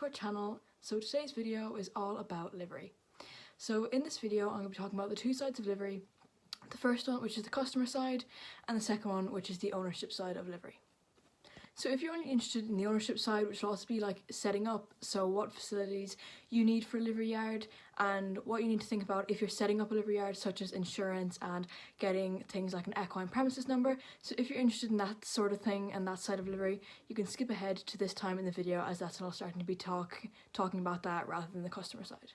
our channel. So today's video is all about livery. So in this video I'm going to be talking about the two sides of livery. The first one, which is the customer side, and the second one, which is the ownership side of livery. So if you're only interested in the ownership side, which will also be like setting up, so what facilities you need for a livery yard and what you need to think about if you're setting up a livery yard, such as insurance and getting things like an equine premises number. So if you're interested in that sort of thing and that side of livery, you can skip ahead to this time in the video, as that's when I'll start to be talking about that rather than the customer side.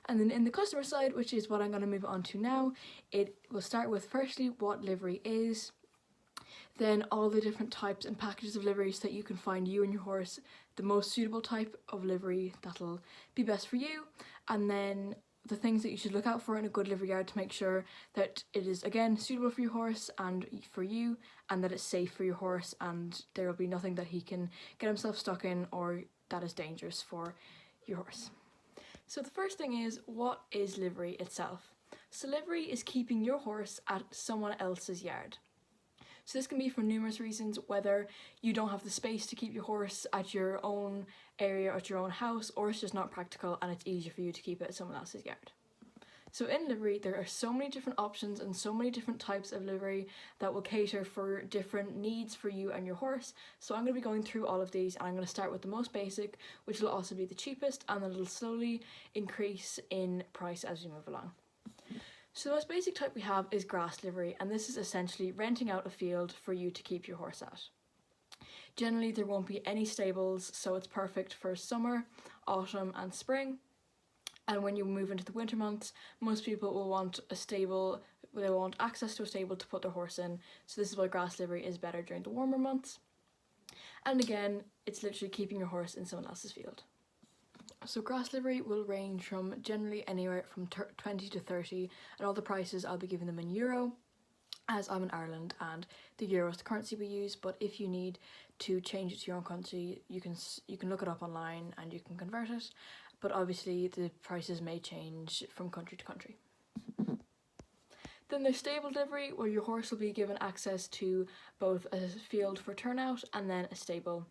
And then in the customer side, which is what I'm going to move on to now, it will start with firstly what livery is, then all the different types and packages of livery so that you can find you and your horse the most suitable type of livery that'll be best for you, and then the things that you should look out for in a good livery yard to make sure that it is again suitable for your horse and for you, and that it's safe for your horse and there will be nothing that he can get himself stuck in or that is dangerous for your horse. So the first thing is, what is livery itself? So livery is keeping your horse at someone else's yard. So this can be for numerous reasons, whether you don't have the space to keep your horse at your own area, at your own house, or it's just not practical and it's easier for you to keep it at someone else's yard. So in livery, there are so many different options and so many different types of livery that will cater for different needs for you and your horse. So I'm going to be going through all of these, and I'm going to start with the most basic, which will also be the cheapest, and then it'll slowly increase in price as we move along. So the most basic type we have is grass livery, and this is essentially renting out a field for you to keep your horse at. Generally there won't be any stables, so it's perfect for summer, autumn and spring. And when you move into the winter months, most people will want a stable, they want access to a stable to put their horse in, so this is why grass livery is better during the warmer months. And again, it's literally keeping your horse in someone else's field. So grass livery will range from generally anywhere from 20 to 30, and all the prices I'll be giving them in euro, as I'm in Ireland and the euro is the currency we use. But if you need to change it to your own country, you can look it up online and you can convert it, but obviously the prices may change from country to country. Then there's stable livery, where your horse will be given access to both a field for turnout and then a stable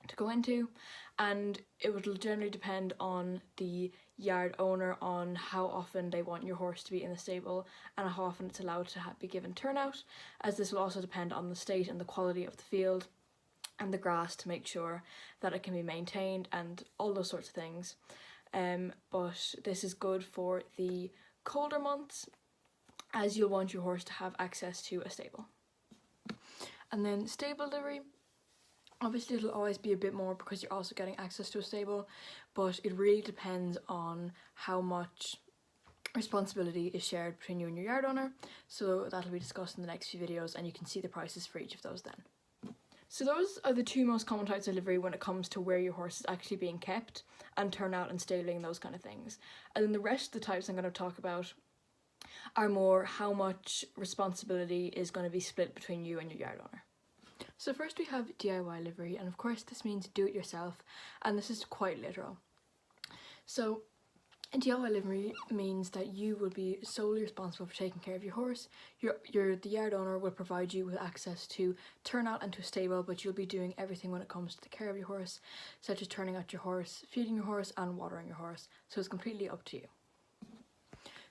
to go into, and it will generally depend on the yard owner on how often they want your horse to be in the stable and how often it's allowed to be given turnout, as this will also depend on the state and the quality of the field and the grass to make sure that it can be maintained and all those sorts of things. But this is good for the colder months, as you'll want your horse to have access to a stable. And then stable livery, obviously it'll always be a bit more because you're also getting access to a stable, but it really depends on how much responsibility is shared between you and your yard owner. So that'll be discussed in the next few videos, and you can see the prices for each of those then. So those are the two most common types of livery when it comes to where your horse is actually being kept, and turnout and stabling, those kind of things. And then the rest of the types I'm going to talk about are more how much responsibility is going to be split between you and your yard owner. So first we have DIY livery, and of course this means do it yourself, and this is quite literal. So DIY livery means that you will be solely responsible for taking care of your horse. The yard owner will provide you with access to turnout and to a stable, but you'll be doing everything when it comes to the care of your horse, such as turning out your horse, feeding your horse and watering your horse, so it's completely up to you.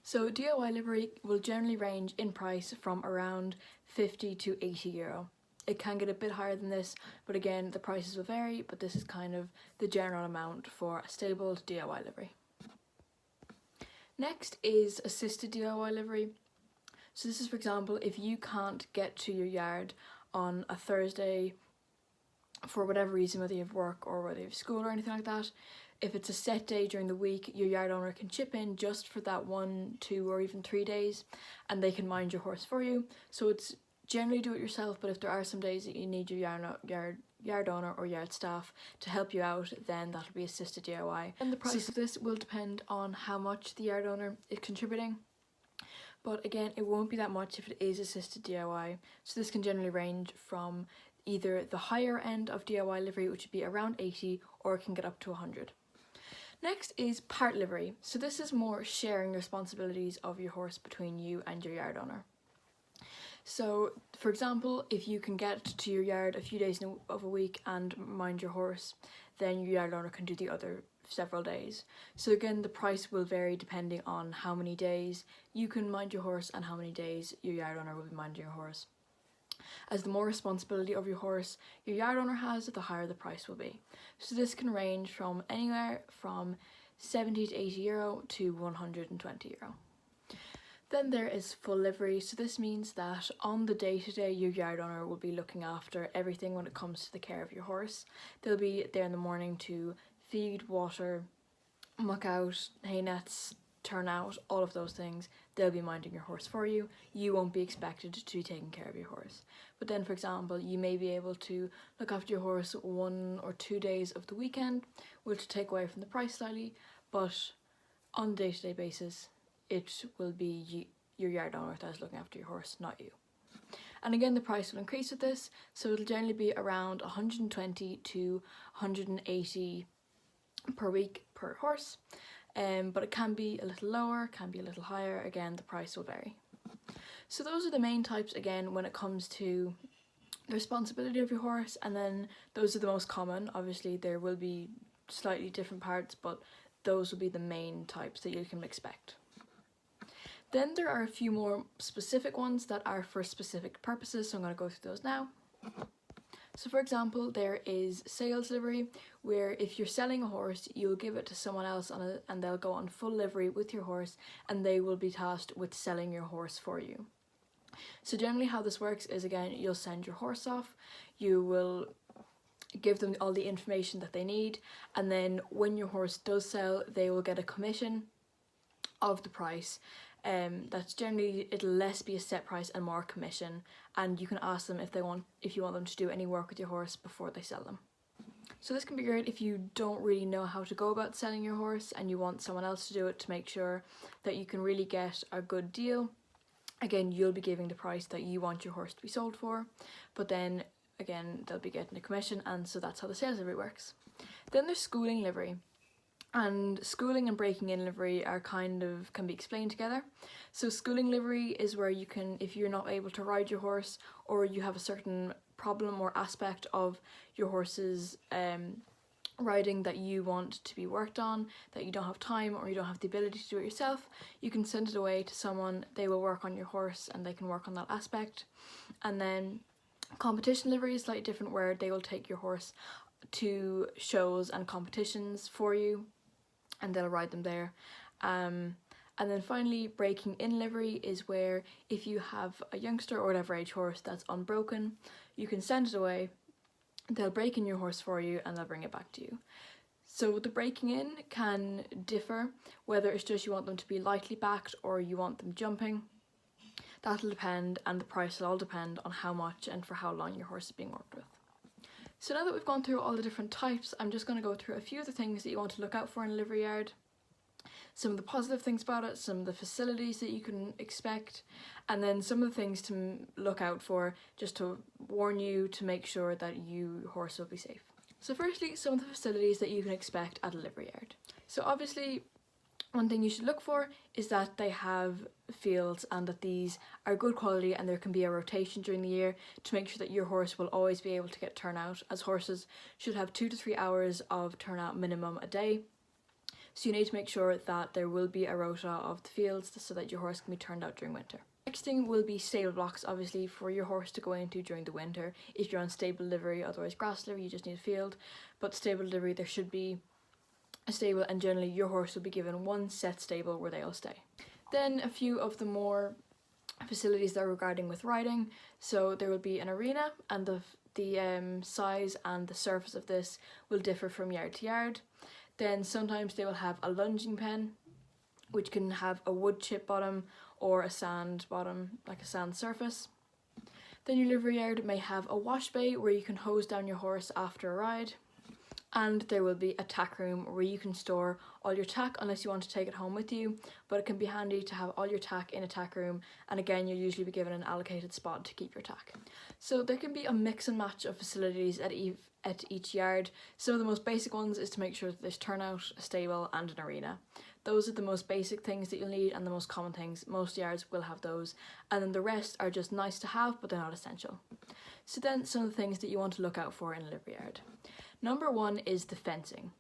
So DIY livery will generally range in price from around 50 to 80 euro. It can get a bit higher than this, but again the prices will vary, but this is kind of the general amount for a stable DIY livery. Next is assisted DIY livery. So this is, for example, if you can't get to your yard on a Thursday for whatever reason, whether you have work or whether you have school or anything like that, if it's a set day during the week, your yard owner can chip in just for that 1, 2 or even 3 days, and they can mind your horse for you. So it's generally do it yourself, but if there are some days that you need your yard owner or yard staff to help you out, then that'll be assisted DIY. And the price of this will depend on how much the yard owner is contributing, but again it won't be that much if it is assisted DIY. So this can generally range from either the higher end of DIY livery, which would be around 80, or it can get up to 100. Next is part livery. So this is more sharing the responsibilities of your horse between you and your yard owner. So for example, if you can get to your yard a few days of a week and mind your horse, then your yard owner can do the other several days. So again, the price will vary depending on how many days you can mind your horse and how many days your yard owner will be minding your horse. As the more responsibility of your horse your yard owner has, the higher the price will be. So this can range from anywhere from 70 to 80 euro to 120 euro. Then there is full livery, so this means that on the day-to-day your yard owner will be looking after everything when it comes to the care of your horse. They'll be there in the morning to feed, water, muck out, hay nets, turn out, all of those things. They'll be minding your horse for you. You won't be expected to be taking care of your horse. But then, for example, you may be able to look after your horse 1 or 2 days of the weekend, which will take away from the price slightly, but on a day-to-day basis it will be your yard owner that is looking after your horse, not you. And again, the price will increase with this, so it'll generally be around 120 to 180 per week per horse, but it can be a little lower, can be a little higher. Again, the price will vary. So those are the main types again when it comes to the responsibility of your horse, and then those are the most common. Obviously there will be slightly different parts, but those will be the main types that you can expect. Then there are a few more specific ones that are for specific purposes, so I'm going to go through those now. So for example, there is sales livery, where if you're selling a horse, you'll give it to someone else and they'll go on full livery with your horse, and they will be tasked with selling your horse for you. So generally how this works is, again, you'll send your horse off, you will give them all the information that they need, and then when your horse does sell, they will get a commission of the price. That's generally, it'll less be a set price and more commission, and you can ask them if you want them to do any work with your horse before they sell them. So this can be great if you don't really know how to go about selling your horse and you want someone else to do it to make sure that you can really get a good deal. Again, you'll be giving the price that you want your horse to be sold for, but then again they'll be getting a commission, and so that's how the sales livery works. Then there's schooling livery. And schooling and breaking in livery can be explained together. So schooling livery is where you can, if you're not able to ride your horse, or you have a certain problem or aspect of your horse's riding that you want to be worked on, that you don't have time or you don't have the ability to do it yourself, you can send it away to someone. They will work on your horse and they can work on that aspect. And then competition livery is slightly different, where they will take your horse to shows and competitions for you and they'll ride them there. And then finally, breaking in livery is where if you have a youngster or whatever age horse that's unbroken, you can send it away, they'll break in your horse for you and they'll bring it back to you. So the breaking in can differ, whether it's just you want them to be lightly backed or you want them jumping. That'll depend, and the price will all depend on how much and for how long your horse is being worked with. So now that we've gone through all the different types, I'm just going to go through a few of the things that you want to look out for in a livery yard. Some of the positive things about it, some of the facilities that you can expect, and then some of the things to look out for, just to warn you to make sure that your horse will be safe. So firstly, some of the facilities that you can expect at a livery yard. So obviously, one thing you should look for is that they have fields and that these are good quality, and there can be a rotation during the year to make sure that your horse will always be able to get turnout, as horses should have 2 to 3 hours of turnout minimum a day. So you need to make sure that there will be a rota of the fields so that your horse can be turned out during winter. Next thing will be stable blocks, obviously, for your horse to go into during the winter. If you're on stable livery, otherwise grass livery, you just need a field, but stable livery there should be a stable, and generally your horse will be given one set stable where they'll stay. Then a few of the more facilities that are regarding with riding. So there will be an arena, and the size and the surface of this will differ from yard to yard. Then sometimes they will have a lunging pen, which can have a wood chip bottom or a sand bottom, like a sand surface. Then your livery yard may have a wash bay where you can hose down your horse after a ride. And there will be a tack room where you can store all your tack, unless you want to take it home with you, but it can be handy to have all your tack in a tack room, and again you'll usually be given an allocated spot to keep your tack. So there can be a mix and match of facilities at each yard. Some of the most basic ones is to make sure that there's turnout, a stable and an arena. Those are the most basic things that you'll need and the most common things. Most yards will have those, and then the rest are just nice to have, but they're not essential. So then some of the things that you want to look out for in a livery yard. Number one is the fencing.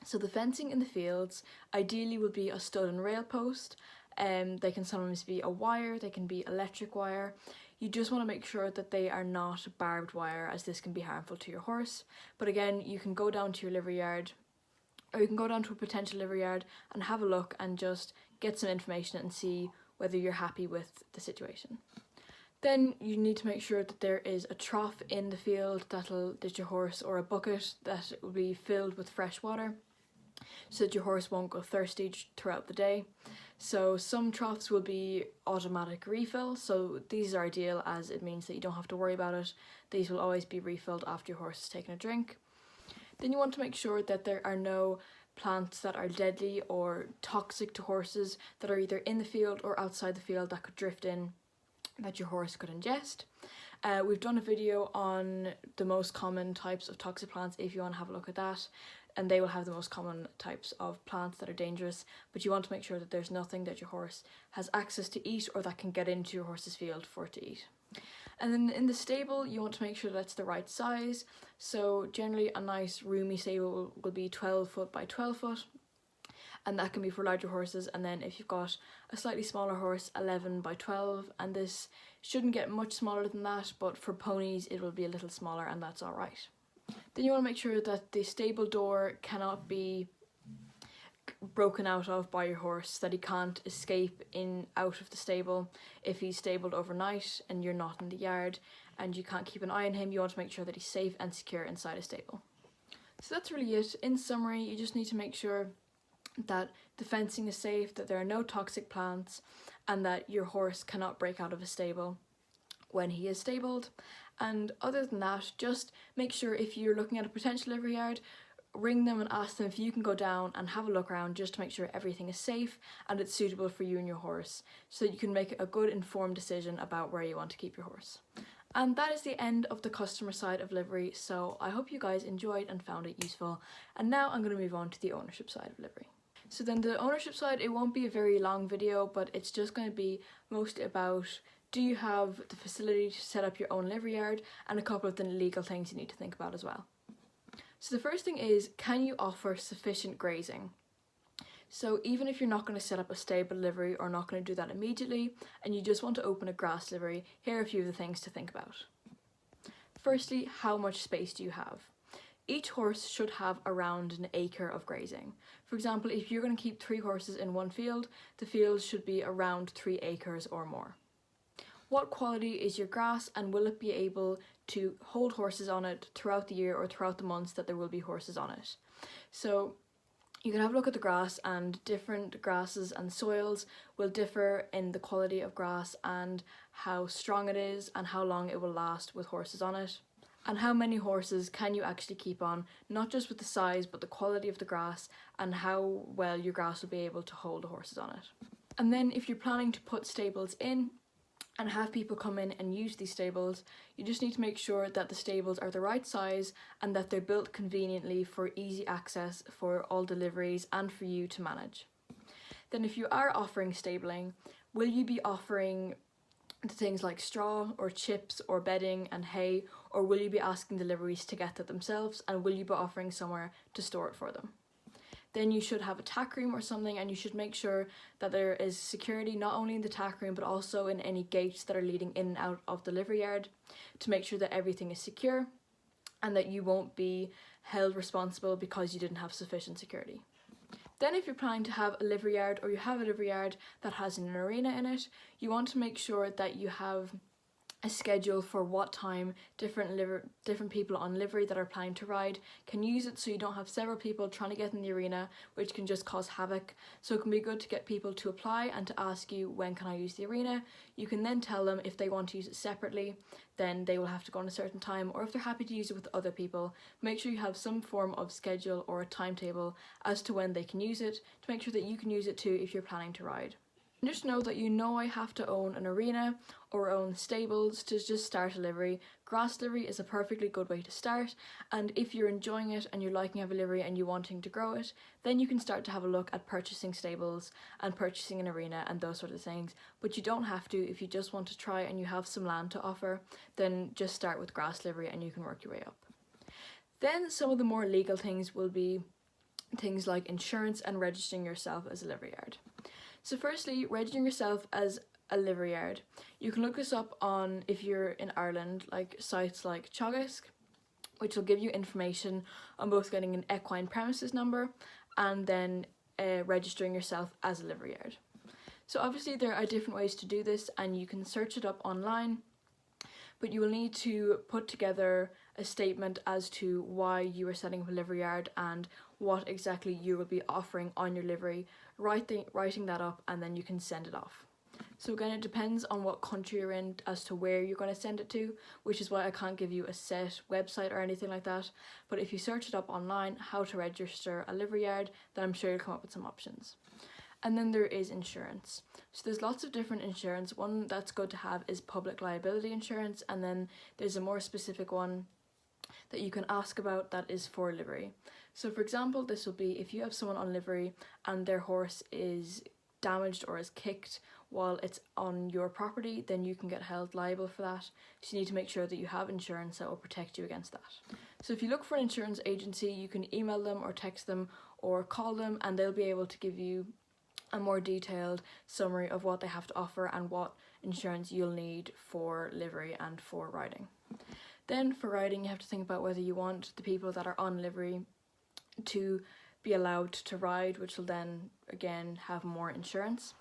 So the fencing in the fields ideally will be a stud and rail post. They can sometimes be a wire, they can be electric wire. You just want to make sure that they are not barbed wire, as this can be harmful to your horse. But again, you can go down to your livery yard, or you can go down to a potential livery yard and have a look and just get some information and see whether you're happy with the situation. Then you need to make sure that there is a trough in the field that your horse, or a bucket that will be filled with fresh water, so that your horse won't go thirsty throughout the day. So some troughs will be automatic refill, so these are ideal as it means that you don't have to worry about it. These will always be refilled after your horse has taken a drink. Then you want to make sure that there are no plants that are deadly or toxic to horses that are either in the field or outside the field that could drift in, that your horse could ingest. We've done a video on the most common types of toxic plants if you want to have a look at that, and they will have the most common types of plants that are dangerous, but you want to make sure that there's nothing that your horse has access to eat or that can get into your horse's field for it to eat. And then in the stable, you want to make sure that's the right size. So generally a nice roomy stable will be 12 foot by 12 foot, and that can be for larger horses. And then if you've got a slightly smaller horse, 11 by 12, and this shouldn't get much smaller than that, but for ponies it will be a little smaller, and that's all right. Then you want to make sure that the stable door cannot be broken out of by your horse, that he can't escape out of the stable if he's stabled overnight and you're not in the yard and you can't keep an eye on him. You want to make sure that he's safe and secure inside a stable. So that's really it. In summary, you just need to make sure that the fencing is safe, that there are no toxic plants, and that your horse cannot break out of a stable when he is stabled. And other than that, just make sure if you're looking at a potential livery yard, ring them and ask them if you can go down and have a look around, just to make sure everything is safe and it's suitable for you and your horse, so that you can make a good informed decision about where you want to keep your horse. And that is the end of the customer side of livery, so I hope you guys enjoyed and found it useful. And now I'm going to move on to the ownership side of livery. So then the ownership side, it won't be a very long video, but it's just going to be mostly about, do you have the facility to set up your own livery yard, and a couple of the legal things you need to think about as well. So the first thing is, can you offer sufficient grazing? So even if you're not going to set up a stable livery or not going to do that immediately, and you just want to open a grass livery, here are a few of the things to think about. Firstly, how much space do you have? Each horse should have around an acre of grazing. For example, if you're going to keep 3 horses in one field, the field should be around 3 acres or more. What quality is your grass, and will it be able to hold horses on it throughout the year or throughout the months that there will be horses on it? So you can have a look at the grass, and different grasses and soils will differ in the quality of grass and how strong it is and how long it will last with horses on it. And how many horses can you actually keep on, not just with the size but the quality of the grass and how well your grass will be able to hold the horses on it. And then if you're planning to put stables in and have people come in and use these stables, you just need to make sure that the stables are the right size and that they're built conveniently for easy access for all deliveries and for you to manage. Then if you are offering stabling, will you be offering the things like straw or chips or bedding and hay, or will you be asking deliveries to get that themselves, and will you be offering somewhere to store it for them? Then you should have a tack room or something, and you should make sure that there is security not only in the tack room but also in any gates that are leading in and out of the livery yard, to make sure that everything is secure and that you won't be held responsible because you didn't have sufficient security. Then if you're planning to have a livery yard, or you have a livery yard that has an arena in it, you want to make sure that you have a schedule for what time different people on livery that are planning to ride can use it, so you don't have several people trying to get in the arena, which can just cause havoc. So it can be good to get people to apply and to ask you, when can I use the arena? You can then tell them if they want to use it separately, then they will have to go on a certain time, or if they're happy to use it with other people, make sure you have some form of schedule or a timetable as to when they can use it, to make sure that you can use it too if you're planning to ride. Just know that I have to own an arena or own stables to just start a livery. Grass livery is a perfectly good way to start, and if you're enjoying it and you're liking having a livery and you're wanting to grow it, then you can start to have a look at purchasing stables and purchasing an arena and those sort of things. But you don't have to. If you just want to try and you have some land to offer, then just start with grass livery and you can work your way up. Then some of the more legal things will be things like insurance and registering yourself as a livery yard. So firstly, registering yourself as a livery yard. You can look this up on, if you're in Ireland, like sites like Teagasc, which will give you information on both getting an equine premises number and then registering yourself as a livery yard. So obviously there are different ways to do this and you can search it up online, but you will need to put together a statement as to why you are setting up a livery yard and what exactly you will be offering on your livery, writing that up, and then you can send it off. So again, it depends on what country you're in as to where you're going to send it to, which is why I can't give you a set website or anything like that. But if you search it up online, how to register a livery yard, then I'm sure you'll come up with some options. And then there is insurance. So there's lots of different insurance. One that's good to have is public liability insurance, and then there's a more specific one that you can ask about that is for livery. So for example, this will be if you have someone on livery and their horse is damaged or is kicked while it's on your property, then you can get held liable for that. So you need to make sure that you have insurance that will protect you against that. So if you look for an insurance agency, you can email them or text them or call them, and they'll be able to give you a more detailed summary of what they have to offer and what insurance you'll need for livery and for riding. Then for riding, you have to think about whether you want the people that are on livery to be allowed to ride, which will then again have more insurance.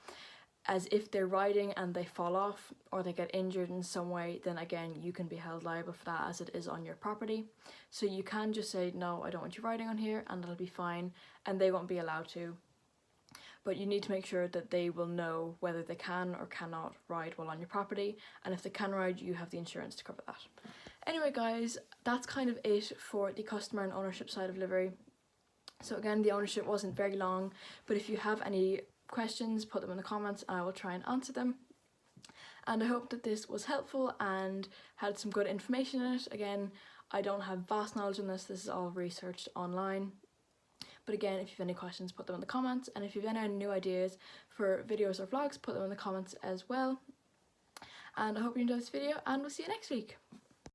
As if they're riding and they fall off or they get injured in some way, then again you can be held liable for that as it is on your property. So you can just say, no, I don't want you riding on here, and it'll be fine, and they won't be allowed to. But you need to make sure that they will know whether they can or cannot ride while on your property, and if they can ride, you have the insurance to cover that. Anyway guys, that's kind of it for the customer and ownership side of livery. So again, the ownership wasn't very long, but if you have any questions, put them in the comments and I will try and answer them. And I hope that this was helpful and had some good information in it. Again, I don't have vast knowledge on this is all researched online. But again, if you have any questions, put them in the comments, and if you have any new ideas for videos or vlogs, put them in the comments as well. And I hope you enjoyed this video, and we'll see you next week.